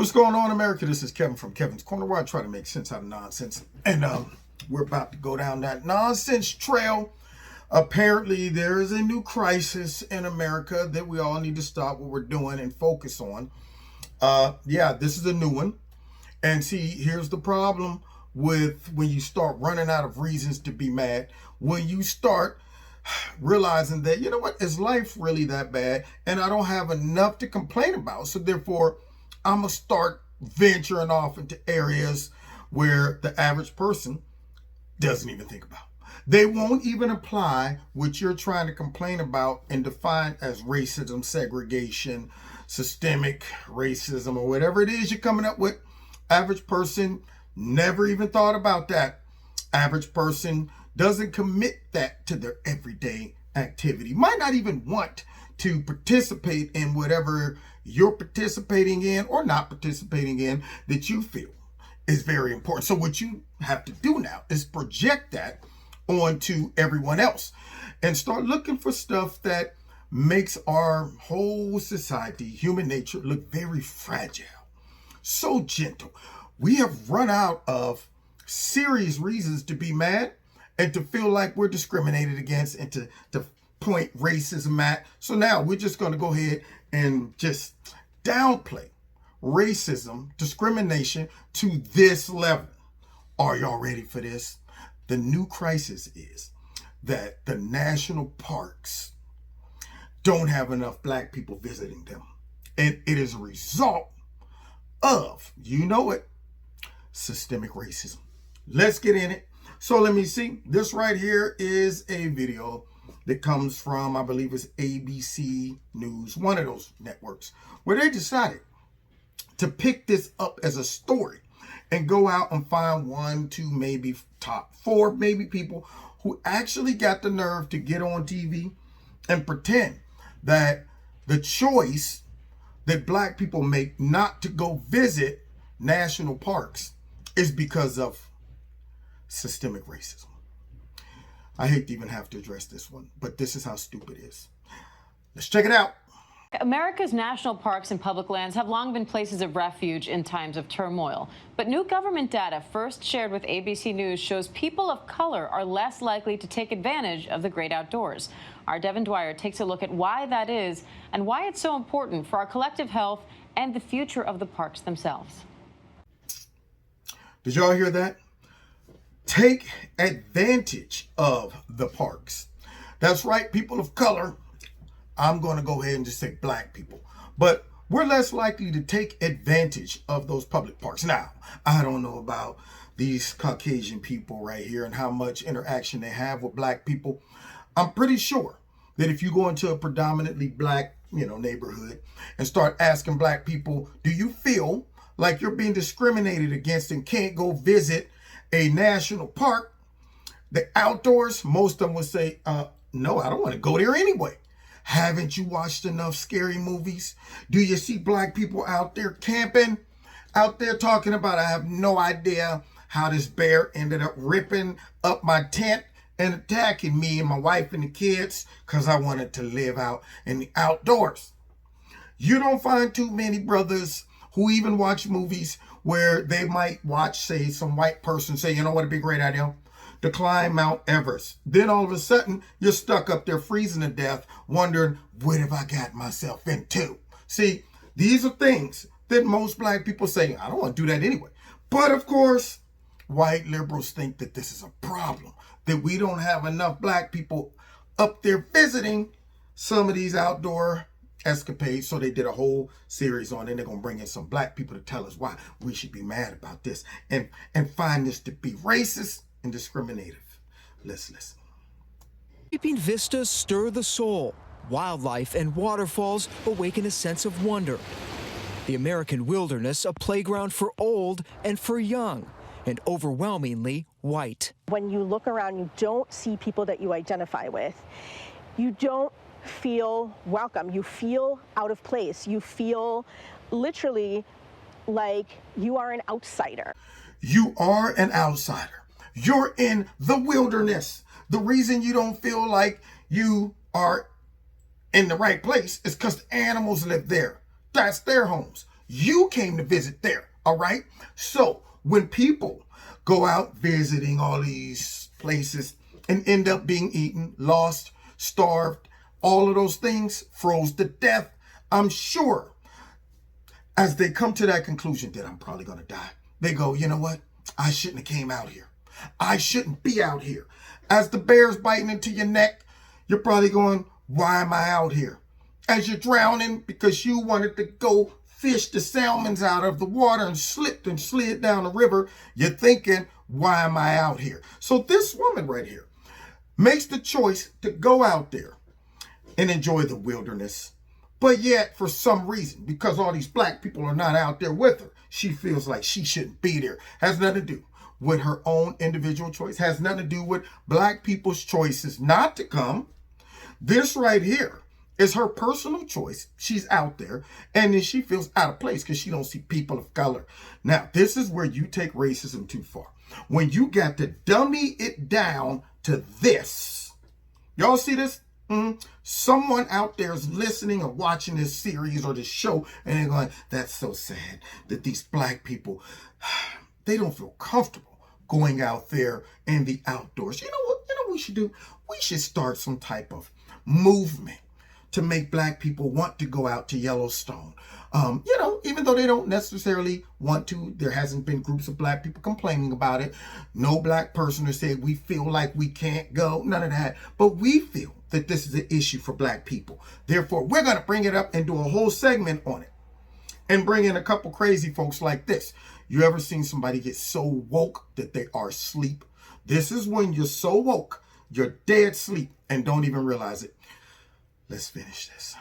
What's going on, America? This is Kevin from Kevin's Corner, where I try to make sense out of nonsense. And we're about to go down that nonsense trail. Apparently, there is a new crisis in America that we all need to stop what we're doing and focus on. Yeah, this is a new one. And see, here's the problem with when you start running out of reasons to be mad. When you start realizing that, you know what, is life really that bad? And I don't have enough to complain about. So therefore, I'm going to start venturing off into areas where the average person doesn't even think about. They won't even apply what you're trying to complain about and define as racism, segregation, systemic racism, or whatever it is you're coming up with. Average person never even thought about that. Average person doesn't commit that to their everyday activity. Might not even want to participate in whatever you're participating in or not participating in that you feel is very important. So what you have to do now is project that onto everyone else and start looking for stuff that makes our whole society, human nature, look very fragile, so gentle. We have run out of serious reasons to be mad and to feel like we're discriminated against and to point racism at. So now we're just going to go ahead and just downplay racism, discrimination to this level. Are y'all ready for this? The new crisis is that the national parks don't have enough black people visiting them. And it is a result of, you know it, systemic racism. Let's get in it. So let me see. This right here is a video that comes from, I believe it's ABC News, one of those networks, where they decided to pick this up as a story and go out and find 1, 2, maybe top 4, maybe people who actually got the nerve to get on TV and pretend that the choice that black people make not to go visit national parks is because of systemic racism. I hate to even have to address this one, but this is how stupid it is. Let's check it out. America's national parks and public lands have long been places of refuge in times of turmoil. But new government data first shared with ABC News shows people of color are less likely to take advantage of the great outdoors. Our Devin Dwyer takes a look at why that is and why it's so important for our collective health and the future of the parks themselves. Did y'all hear that? Take advantage of the parks. That's right, people of color. I'm going to go ahead and just say black people. But we're less likely to take advantage of those public parks. Now, I don't know about these Caucasian people right here and how much interaction they have with black people. I'm pretty sure that if you go into a predominantly black, neighborhood and start asking black people, do you feel like you're being discriminated against and can't go visit a national park, the outdoors, most of them would say, no, I don't want to go there anyway. Haven't you watched enough scary movies? Do you see black people out there camping, out there talking about, I have no idea how this bear ended up ripping up my tent and attacking me and my wife and the kids because I wanted to live out in the outdoors. You don't find too many brothers who even watch movies where they might watch, say, some white person say, you know what would be a great idea? To climb Mount Everest. Then all of a sudden, you're stuck up there freezing to death, wondering, what have I got myself into? See, these are things that most black people say, I don't want to do that anyway. But of course, white liberals think that this is a problem, that we don't have enough black people up there visiting some of these outdoor escapades. So they did a whole series on it, and they're going to bring in some black people to tell us why we should be mad about this and find this to be racist and discriminative. Let's listen. Sweeping vistas stir the soul. Wildlife and waterfalls awaken a sense of wonder. The American wilderness, a playground for old and for young, and overwhelmingly white. When you look around, you don't see people that you identify with. You don't feel welcome. You feel out of place. You feel literally like you are an outsider. You are an outsider. You're in the wilderness. The reason you don't feel like you are in the right place is because the animals live there. That's their homes. You came to visit there, all right? So when people go out visiting all these places and end up being eaten, lost, starved, all of those things, froze to death, I'm sure as they come to that conclusion that I'm probably going to die, they go, you know what? I shouldn't have came out here. I shouldn't be out here. As the bear's biting into your neck, you're probably going, why am I out here? As you're drowning because you wanted to go fish the salmons out of the water and slipped and slid down the river, you're thinking, why am I out here? So this woman right here makes the choice to go out there and enjoy the wilderness. But yet, for some reason, because all these black people are not out there with her, she feels like she shouldn't be there. Has nothing to do with her own individual choice. Has nothing to do with black people's choices not to come. This right here is her personal choice. She's out there, and then she feels out of place because she don't see people of color. Now, this is where you take racism too far. When you got to dummy it down to this. Y'all see this? Someone out there is listening or watching this series or this show, and they're going, that's so sad that these black people, they don't feel comfortable going out there in the outdoors. You know what? You know what we should do? We should start some type of movement to make black people want to go out to Yellowstone. Even though they don't necessarily want to, there hasn't been groups of black people complaining about it. No black person has said we feel like we can't go, none of that. But we feel that this is an issue for black people. Therefore, we're going to bring it up and do a whole segment on it and bring in a couple crazy folks like this. You ever seen somebody get so woke that they are asleep? This is when you're so woke, you're dead asleep and don't even realize it. Let's finish this.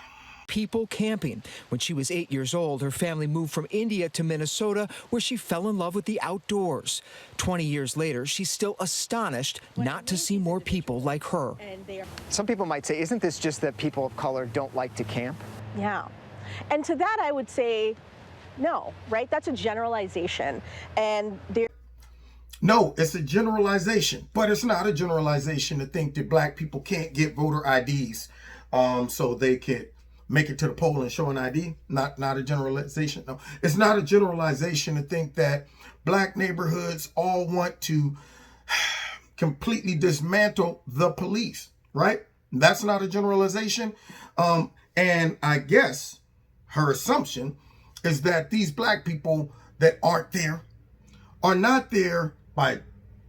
People camping. When she was 8 years old, her family moved from India to Minnesota, where she fell in love with the outdoors. 20 years later, she's still astonished not to see more people like her. Some people might say, isn't this just that people of color don't like to camp? Yeah. And to that, I would say, no, right? That's a generalization. And No, it's a generalization, but it's not a generalization to think that black people can't get voter IDs so they can make it to the poll and show an ID. Not a generalization. No, it's not a generalization to think that black neighborhoods all want to completely dismantle the police, right? That's not a generalization. And I guess her assumption is that these black people that aren't there are not there by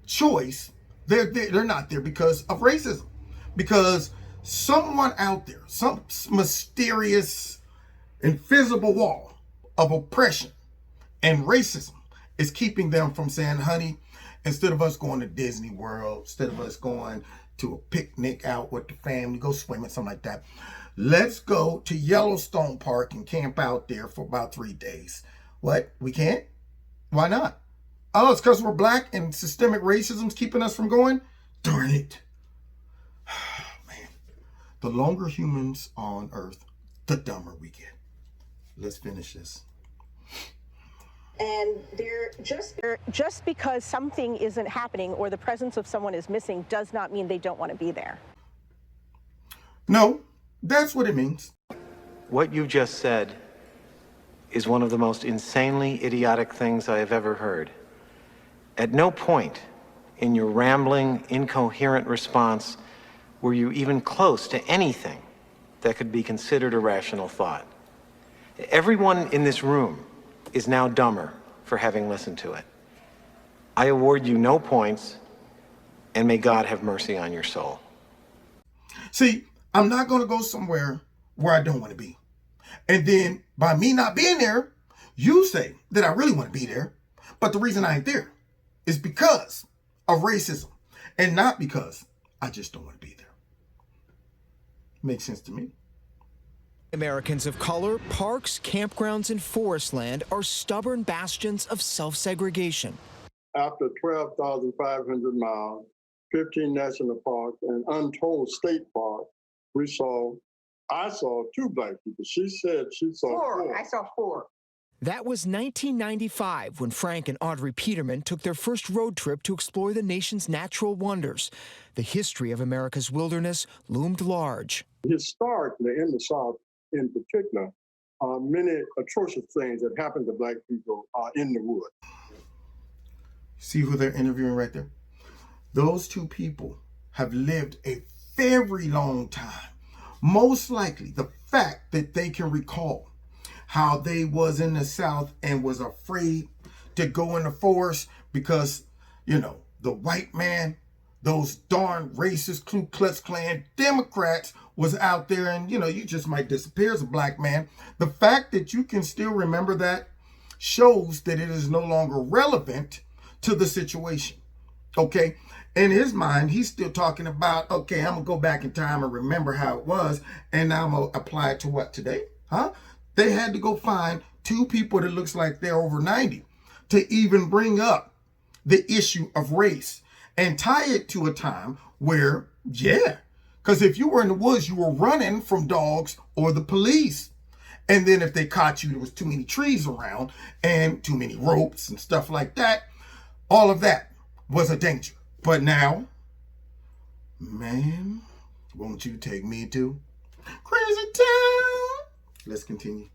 choice. They're not there because of racism. Because someone out there, some mysterious, invisible wall of oppression and racism is keeping them from saying, honey, instead of us going to Disney World, instead of us going to a picnic out with the family, go swimming, something like that, let's go to Yellowstone Park and camp out there for about 3 days. What? We can't? Why not? Oh, it's because we're black and systemic racism's keeping us from going? Darn it. Man, the longer humans on Earth, the dumber we get. Let's finish this. And just because something isn't happening or the presence of someone is missing does not mean they don't want to be there. No, that's what it means. What you just said is one of the most insanely idiotic things I have ever heard. At no point in your rambling, incoherent response were you even close to anything that could be considered a rational thought. Everyone in this room is now dumber for having listened to it. I award you no points, and may God have mercy on your soul. See, I'm not going to go somewhere where I don't want to be. And then by me not being there, you say that I really want to be there. But the reason I ain't there is because of racism and not because I just don't want to be there. Makes sense to me. Americans of color, parks, campgrounds, and forest land are stubborn bastions of self-segregation. After 12,500 miles, 15 national parks, and untold state parks, I saw 2 black people. She said she saw 4. I saw 4. That was 1995 when Frank and Audrey Peterman took their first road trip to explore the nation's natural wonders. The history of America's wilderness loomed large. Historically, in the South in particular, many atrocious things that happen to black people in the wood. See who they're interviewing right there? Those two people have lived a very long time. Most likely, the fact that they can recall how they was in the South and was afraid to go in the forest because, you know, the white man, those darn racist Ku Klux Klan Democrats was out there and, you know, you just might disappear as a black man. The fact that you can still remember that shows that it is no longer relevant to the situation. Okay? In his mind, he's still talking about, okay, I'm going to go back in time and remember how it was, and now I'm going to apply it to what, today? Huh? They had to go find two people that looks like they're over 90 to even bring up the issue of race and tie it to a time where, yeah, because if you were in the woods, you were running from dogs or the police. And then if they caught you, there was too many trees around and too many ropes and stuff like that. All of that was a danger. But now, man, won't you take me to crazy town? Let's continue.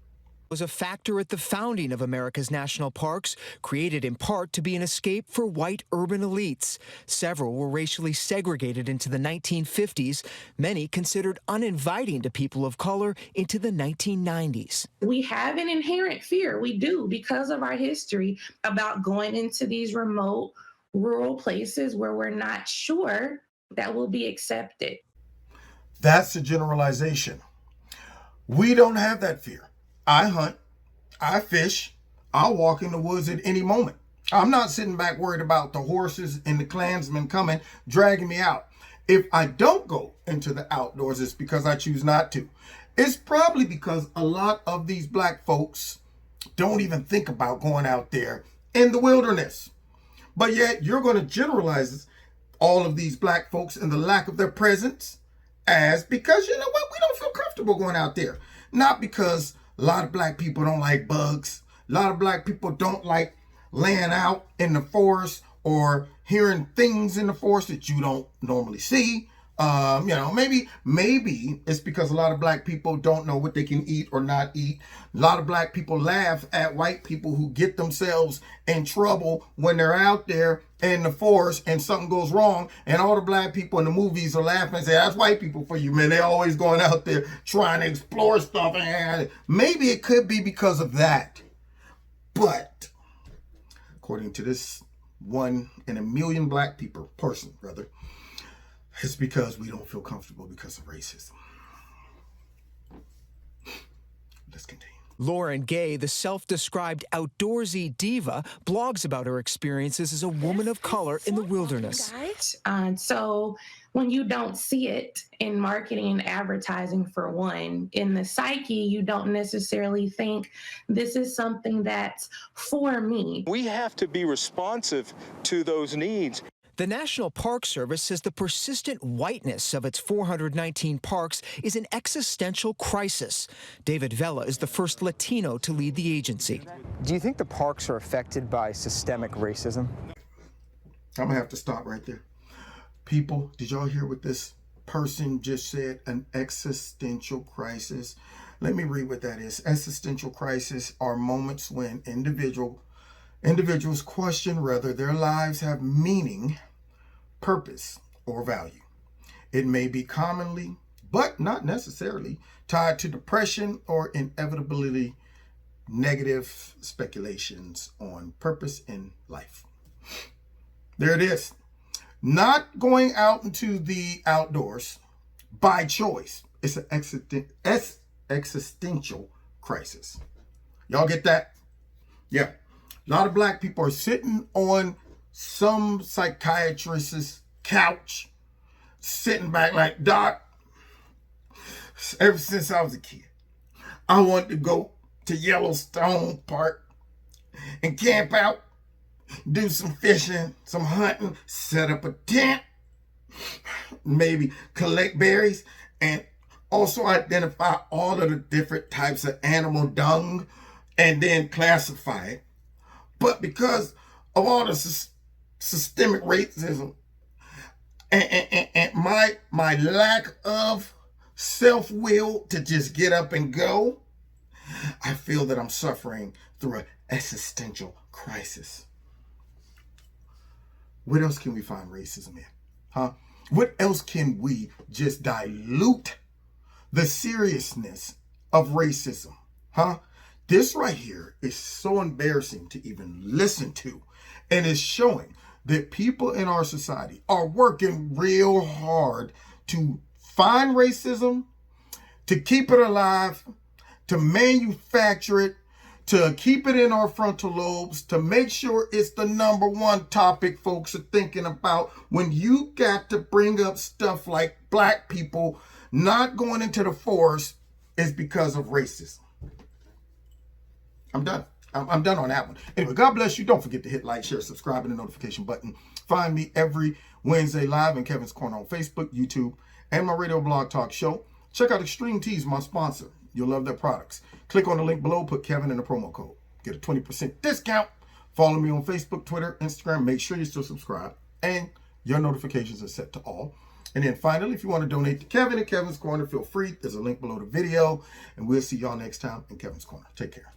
Was a factor at the founding of America's national parks, created in part to be an escape for white urban elites. Several were racially segregated into the 1950s, many considered uninviting to people of color into the 1990s. We have an inherent fear, we do, because of our history, about going into these remote, rural places where we're not sure that we'll be accepted. That's a generalization. We don't have that fear. I hunt, I fish, I'll walk in the woods at any moment. I'm not sitting back worried about the horses and the Klansmen coming, dragging me out. If I don't go into the outdoors, it's because I choose not to. It's probably because a lot of these black folks don't even think about going out there in the wilderness. But yet you're going to generalize all of these black folks and the lack of their presence as because, you know what, we don't feel comfortable going out there. Not because a lot of black people don't like bugs. A lot of black people don't like laying out in the forest or hearing things in the forest that you don't normally see. You know, maybe it's because a lot of black people don't know what they can eat or not eat. A lot of black people laugh at white people who get themselves in trouble when they're out there in the forest and something goes wrong. And all the black people in the movies are laughing and say, that's white people for you, man. They're always going out there trying to explore stuff. And maybe it could be because of that. But according to this 1 in a million black person, it's because we don't feel comfortable because of racism. Let's continue. Lauren Gay, the self-described outdoorsy diva, blogs about her experiences as a woman of color in the wilderness. So when you don't see it in marketing and advertising, for one, in the psyche, you don't necessarily think this is something that's for me. We have to be responsive to those needs. The National Park Service says the persistent whiteness of its 419 parks is an existential crisis. David Vela is the first Latino to lead the agency. Do you think the parks are affected by systemic racism? I'm gonna have to stop right there. People, did y'all hear what this person just said? An existential crisis. Let me read what that is. Existential crisis are moments when individuals question whether their lives have meaning, purpose, or value. It may be commonly, but not necessarily, tied to depression or inevitability, negative speculations on purpose in life. There it is. Not going out into the outdoors by choice. It's an existential crisis. Y'all get that? Yeah. A lot of black people are sitting on some psychiatrist's couch, sitting back like, Doc, ever since I was a kid, I wanted to go to Yellowstone Park and camp out, do some fishing, some hunting, set up a tent, maybe collect berries, and also identify all of the different types of animal dung and then classify it. But because of all the systemic racism and my lack of self-will to just get up and go, I feel that I'm suffering through an existential crisis. What else can we find racism in? Huh? What else can we just dilute the seriousness of racism? Huh? This right here is so embarrassing to even listen to, and it's showing that people in our society are working real hard to find racism, to keep it alive, to manufacture it, to keep it in our frontal lobes, to make sure it's the number one topic folks are thinking about when you got to bring up stuff like black people not going into the forest is because of racism. I'm done. I'm done on that one. Anyway, God bless you. Don't forget to hit like, share, subscribe, and the notification button. Find me every Wednesday live in Kevin's Corner on Facebook, YouTube, and my radio blog talk show. Check out Extreme Teas, my sponsor. You'll love their products. Click on the link below, put Kevin in the promo code. Get a 20% discount. Follow me on Facebook, Twitter, Instagram. Make sure you still subscribe. And your notifications are set to all. And then finally, if you want to donate to Kevin at Kevin's Corner, feel free. There's a link below the video. And we'll see y'all next time in Kevin's Corner. Take care.